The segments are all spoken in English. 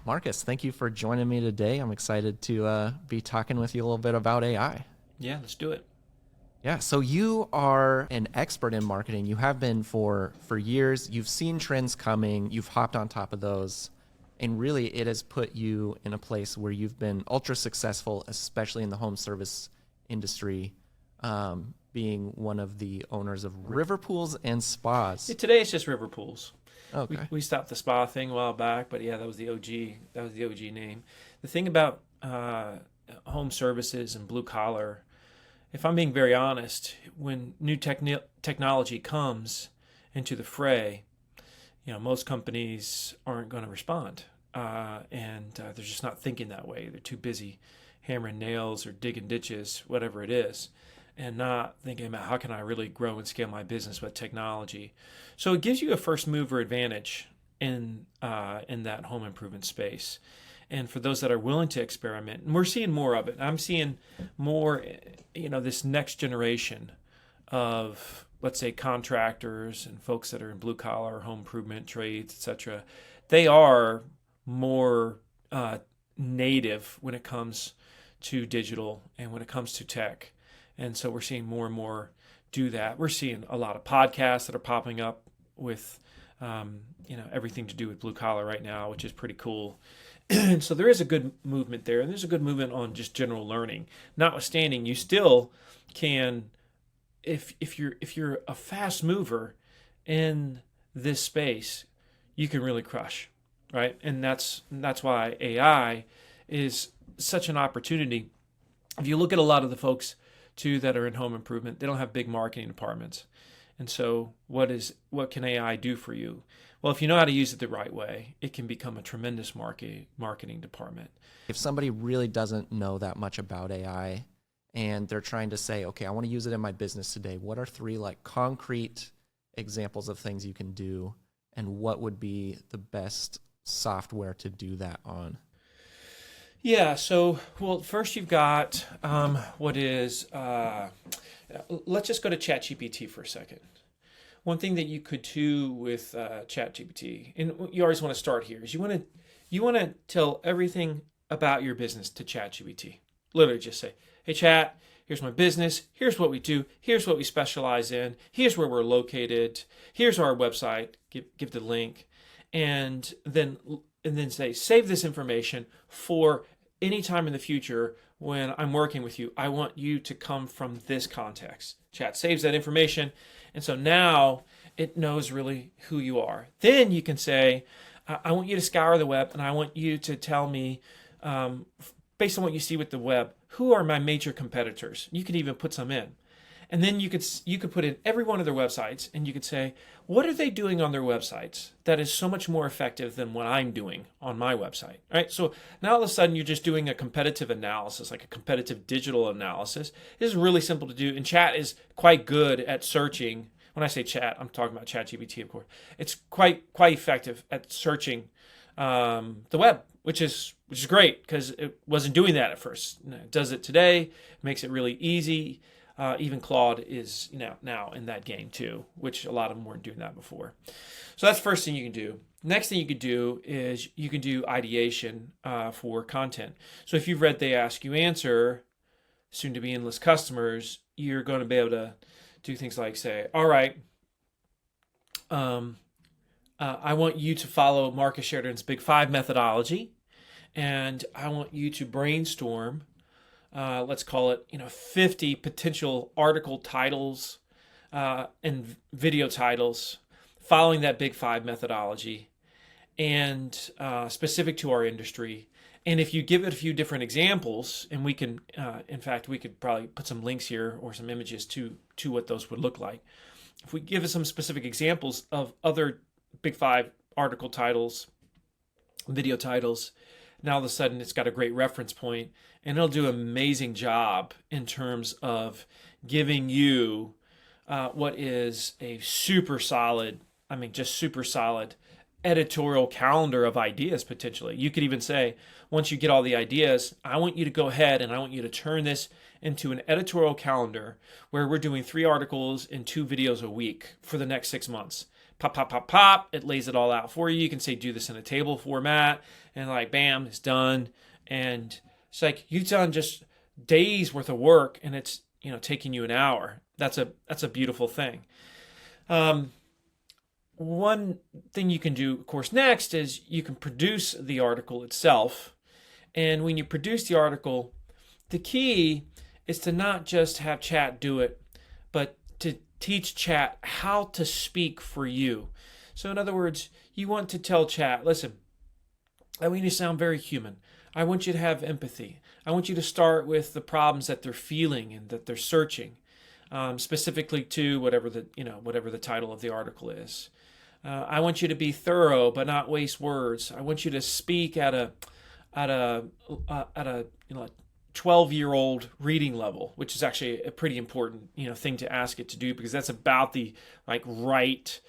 Marcus, thank you for joining me today. I'm excited to be talking with you a little bit about AI. Yeah, let's do it. Yeah, so you are an expert in marketing. You have been for years. You've seen trends coming. You've hopped on top of those. And really, it has put you in a place where you've been ultra successful, especially in the home service industry, being one of the owners of river pools and Yeah, spas. today it's just river pools. We, Okay. we stopped the spa thing a while back, but yeah, that was the OG. That was the OG name. The thing about home services and blue collar, if I'm being very honest, when new technology comes into the fray, most companies aren't going to respond, and they're just not thinking that way. They're too busy hammering nails or digging ditches, whatever it is, and not thinking about how can I really grow and scale my business with technology. So it gives you a first mover advantage in that home improvement space. And for those that are willing to experiment, and we're seeing more of it. I'm seeing more, this next generation of, let's say, contractors and folks that are in blue collar, home improvement trades, etc. They are more native when it comes to digital and when it comes to tech. And so we're seeing more and more do that. We're seeing a lot of podcasts that are popping up with, everything to do with blue collar right now, which is pretty cool. And so there is a good movement there, and there's a good movement on just general learning. Notwithstanding, you still can, if you're a fast mover in this space, you can really crush, right? And that's why AI is such an opportunity. If you look at a lot of the folks too that are in home improvement, they don't have big marketing departments. And so what can AI do for you? Well, if you know how to use it the right way, it can become a tremendous marketing department. If somebody really doesn't know that much about AI and they're trying to say, okay, I want to use it in my business today, what are three concrete examples of things you can do, and what would be the best software to do that on? Yeah, so, well, first you've got let's just go to ChatGPT for a second. One thing that you could do with ChatGPT, and you always want to start here, is you want to tell everything about your business to ChatGPT. Literally just say, hey, Chat, here's my business, here's what we do, here's what we specialize in, here's where we're located, here's our website, give the link, and then say, save this information for any time in the future when I'm working with you. I want you to come from this context. Chat saves that information. And so now it knows really who you are. Then you can say, I want you to scour the web, and I want you to tell me, based on what you see with the web, who are my major competitors? You could even put some in. And then you could put in every one of their websites, and you could say, what are they doing on their websites that is so much more effective than what I'm doing on my website? All right. So now all of a sudden you're just doing a competitive analysis, like a competitive digital analysis. This is really simple to do, and Chat is quite good at searching. When I say Chat, I'm talking about ChatGPT, of course. It's quite effective at searching the web, which is great because it wasn't doing that at first. It does it today, makes it really easy. Even Claude is now in that game too, which a lot of them weren't doing that before. So that's the first thing you can do. Next thing you could do is you can do ideation for content. So if you've read They Ask You Answer, soon to be endless customers, you're going to be able to do things like say, all right, I want you to follow Marcus Sheridan's Big Five methodology, and I want you to brainstorm, let's call it, 50 potential article titles and video titles following that Big Five methodology and specific to our industry. And if you give it a few different examples, and we can, in fact, we could probably put some links here or some images to what those would look like. If we give it some specific examples of other Big Five article titles, video titles, now all of a sudden it's got a great reference point, and it'll do an amazing job in terms of giving you what is a super solid, just super solid editorial calendar of ideas potentially. You could even say, once you get all the ideas, I want you to go ahead and I want you to turn this into an editorial calendar where we're doing 3 articles and 2 videos a week for the next 6 months. pop, pop, pop, pop. It lays it all out for you. You can say, do this in a table format, and like, bam, it's done. And it's like you've done just days worth of work, and it's taking you an hour. That's a beautiful thing. One thing you can do, of course, next is you can produce the article itself. And when you produce the article, the key is to not just have chat do it, but to teach chat how to speak for you. So in other words, you want to tell chat, listen, I want you to sound very human. I want you to have empathy. I want you to start with the problems that they're feeling and that they're searching, specifically to whatever the title of the article is. I want you to be thorough but not waste words. I want you to speak at a 12-year-old reading level, which is actually a pretty important thing to ask it to do, because that's about the right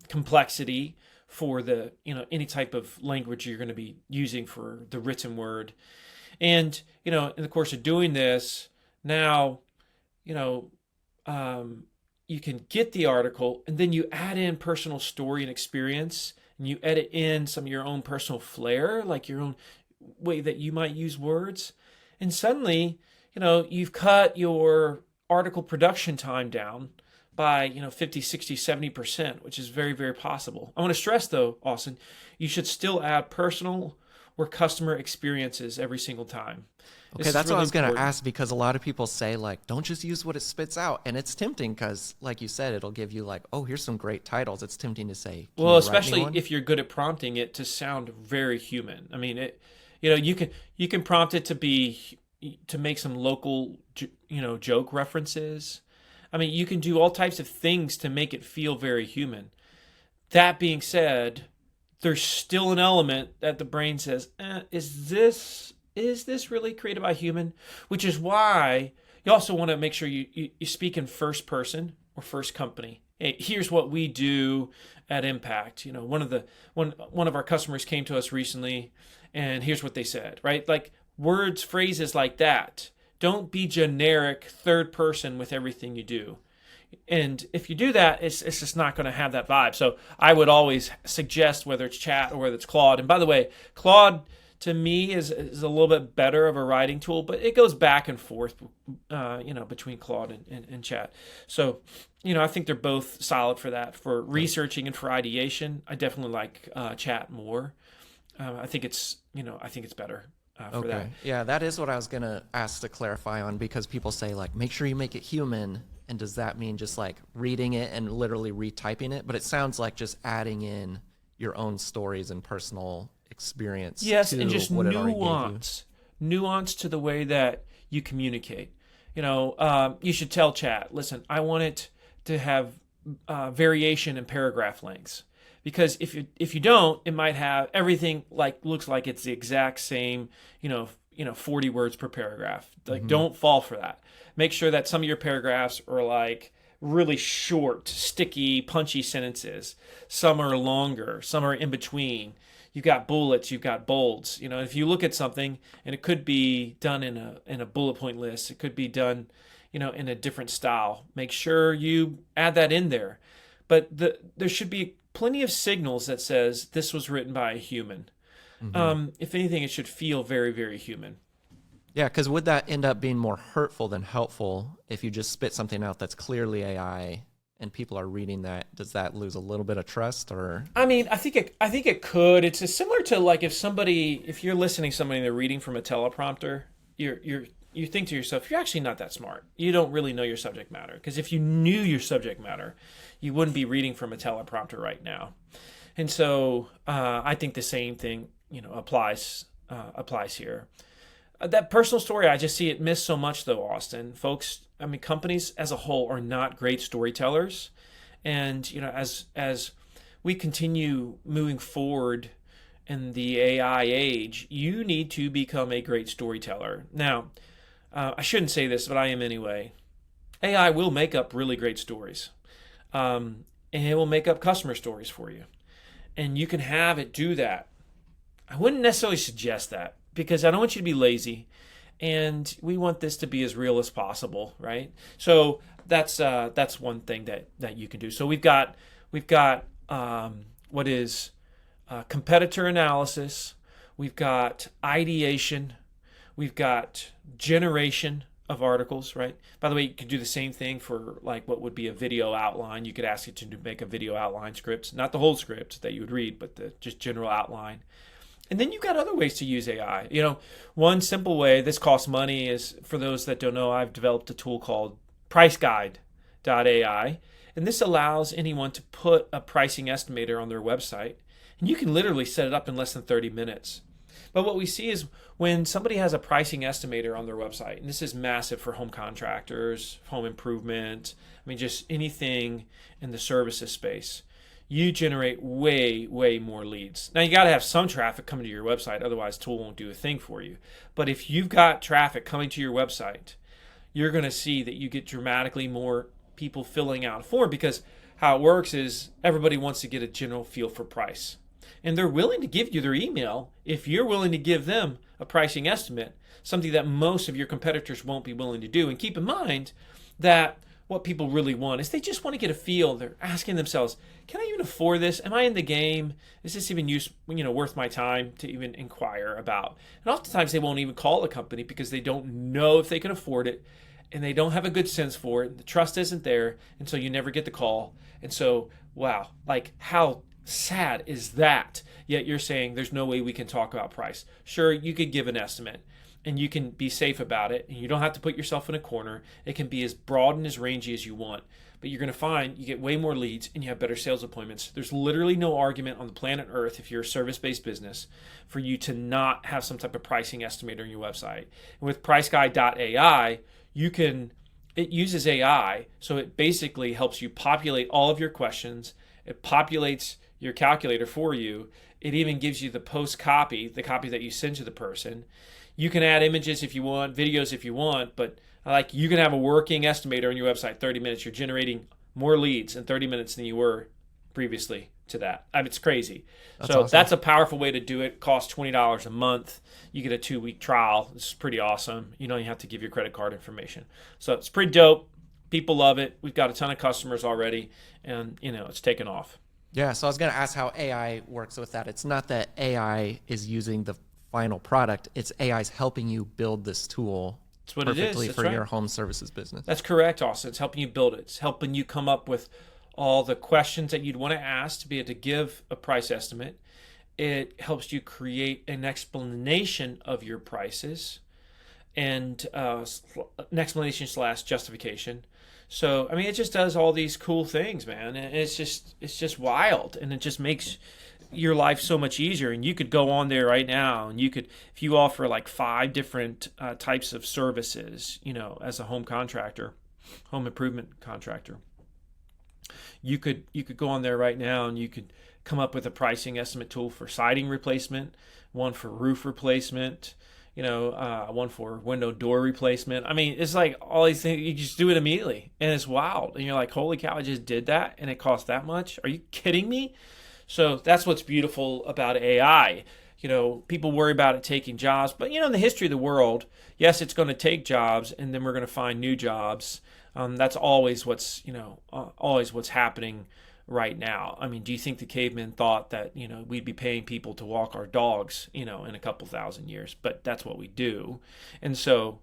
complexity for the any type of language you're going to be using for the written word. And in the course of doing this, now you can get the article, and then you add in personal story and experience, and you edit in some of your own personal flair, like your own way that you might use words. And suddenly, you've cut your article production time down by 50, 60, 70%, which is very, very possible. I want to stress though, Austin, you should still add personal or customer experiences every single time. Okay, that's what I was going to ask, because a lot of people say don't just use what it spits out. And it's tempting because, like you said, it'll give you oh, here's some great titles. It's tempting to say, well, especially if you're good at prompting it to sound very human. I mean, you can prompt it to make some local, joke references. I mean, you can do all types of things to make it feel very human. That being said, there's still an element that the brain says, is this really created by a human? Which is why you also want to make sure you speak in first person or first company. Hey, here's what we do at Impact. One of our customers came to us recently, and here's what they said, right? Like words, phrases like that. Don't be generic third person with everything you do. And if you do that, it's just not going to have that vibe. So I would always suggest, whether it's chat or whether it's Claude. And by the way, Claude to me is a little bit better of a writing tool, but it goes back and forth, between Claude and chat. So, I think they're both solid for that. For researching and for ideation, I definitely like chat more. I think it's better. For that. Yeah, that is what I was going to ask to clarify on, because people say make sure you make it human. And does that mean just reading it and literally retyping it? But it sounds like just adding in your own stories and personal experience. Yes, to and just what nuance to the way that you communicate. You should tell chat, listen, I want it to have variation in paragraph lengths. Because if you don't, it might have everything looks like it's the exact same, 40 words per paragraph. Don't fall for that. Make sure that some of your paragraphs are really short, sticky, punchy sentences. Some are longer, some are in between. You've got bullets, you've got bolds. If you look at something, and it could be done in a bullet point list, it could be done, in a different style. Make sure you add that in there. But there should be plenty of signals that says this was written by a human. Mm-hmm. If anything, it should feel very, very human. Yeah, because would that end up being more hurtful than helpful if you just spit something out that's clearly AI and people are reading that? Does that lose a little bit of trust? Or I mean, I think it could. It's similar to if you're listening to somebody and they're reading from a teleprompter, you think to yourself, you're actually not that smart. You don't really know your subject matter. Because if you knew your subject matter, you wouldn't be reading from a teleprompter right now. And so I think the same thing, applies here. That personal story, I just see it missed so much though, Austin. Folks, I mean, companies as a whole are not great storytellers. And, as we continue moving forward in the AI age, you need to become a great storyteller. Now, I shouldn't say this, but I am anyway. AI will make up really great stories. And it will make up customer stories for you. And you can have it do that. I wouldn't necessarily suggest that, because I don't want you to be lazy, and we want this to be as real as possible, right? So that's one thing that you can do. So we've got We've got what is competitor analysis. We've got ideation. We've got generation of articles, right? By the way, you could do the same thing for like what would be a video outline. You could ask it to make a video outline script, not the whole script that you would read, but the just general outline. And then you've got other ways to use AI. One simple way, this costs money, is for those that don't know, I've developed a tool called priceguide.ai. And this allows anyone to put a pricing estimator on their website. And you can literally set it up in less than 30 minutes. But what we see is when somebody has a pricing estimator on their website, and this is massive for home contractors, home improvement, just anything in the services space, you generate way, way more leads. Now, you got to have some traffic coming to your website, otherwise the tool won't do a thing for you. But if you've got traffic coming to your website, you're going to see that you get dramatically more people filling out a form, because how it works is everybody wants to get a general feel for price. And they're willing to give you their email if you're willing to give them a pricing estimate, something that most of your competitors won't be willing to do. And keep in mind that what people really want is they just want to get a feel. They're asking themselves, can I even afford this? Am I in the game? Is this even worth my time to even inquire about? And oftentimes they won't even call a company because they don't know if they can afford it, and they don't have a good sense for it. The trust isn't there, and so you never get the call. And so, wow, like how sad is that? Yet you're saying there's no way we can talk about price. Sure, you could give an estimate and you can be safe about it, and you don't have to put yourself in a corner. It can be as broad and as rangy as you want, but you're going to find you get way more leads and you have better sales appointments. There's literally no argument on the planet Earth, if you're a service-based business, for you to not have some type of pricing estimator on your website. And with priceguide.ai, it uses AI, so it basically helps you populate all of your questions. It populates your calculator for you. It even gives you the post copy, the copy that you send to the person. You can add images if you want, videos if you want, but you can have a working estimator on your website, 30 minutes. You're generating more leads in 30 minutes than you were previously to that. It's crazy. That's awesome. That's a powerful way to do it. Costs $20 a month. You get a 2-week trial. This is pretty awesome. You don't have to give your credit card information. So it's pretty dope. People love it. We've got a ton of customers already, and it's taken off. Yeah, so I was going to ask how AI works with that. It's not that AI is using the final product. It's AI's helping you build this tool perfectly for your home services business. That's correct, Austin. It's helping you build it. It's helping you come up with all the questions that you'd want to ask to be able to give a price estimate. It helps you create an explanation of your prices and an explanation / justification. So, it just does all these cool things, man. And it's just wild. And it just makes your life so much easier. And you could go on there right now and you could, if you offer like 5 different types of services, as a home contractor, home improvement contractor, you could go on there right now and you could come up with a pricing estimate tool for siding replacement, one for roof replacement, one for window door replacement. It's like all these things, you just do it immediately, and it's wild. And you're like, holy cow, I just did that and it cost that much? Are you kidding me? So that's what's beautiful about AI. People worry about it taking jobs, but in the history of the world, yes, it's going to take jobs, and then we're going to find new jobs. That's always what's happening right now. Do you think the cavemen thought that, we'd be paying people to walk our dogs, in a couple thousand years? But that's what we do. And so,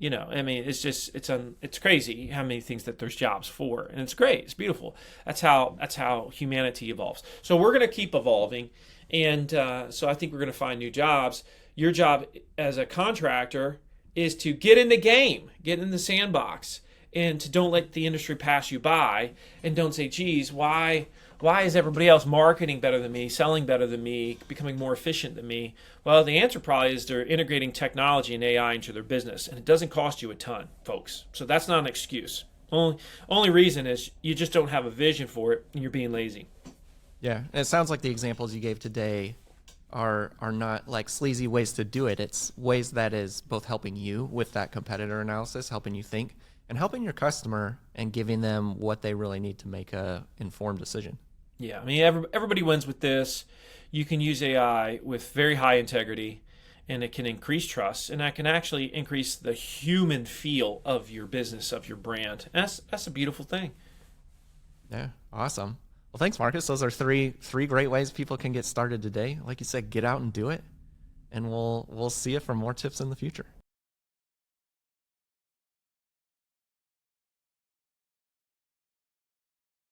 it's crazy how many things that there's jobs for. And it's great. It's beautiful. That's how humanity evolves. So we're going to keep evolving. And so I think we're going to find new jobs. Your job as a contractor is to get in the game, get in the sandbox, and to don't let the industry pass you by, and don't say, geez, why is everybody else marketing better than me, selling better than me, becoming more efficient than me? Well, the answer probably is they're integrating technology and AI into their business, and it doesn't cost you a ton, folks. So that's not an excuse. Only reason is you just don't have a vision for it, and you're being lazy. Yeah, and it sounds like the examples you gave today are not like sleazy ways to do it. It's ways that is both helping you with that competitor analysis, helping you think, and helping your customer and giving them what they really need to make a informed decision. Yeah, everybody wins with this. You can use AI with very high integrity, and it can increase trust, and that can actually increase the human feel of your business, of your brand. And that's a beautiful thing. Yeah, awesome. Well, thanks, Marcus. Those are three great ways people can get started today. Like you said, get out and do it, and we'll see you for more tips in the future.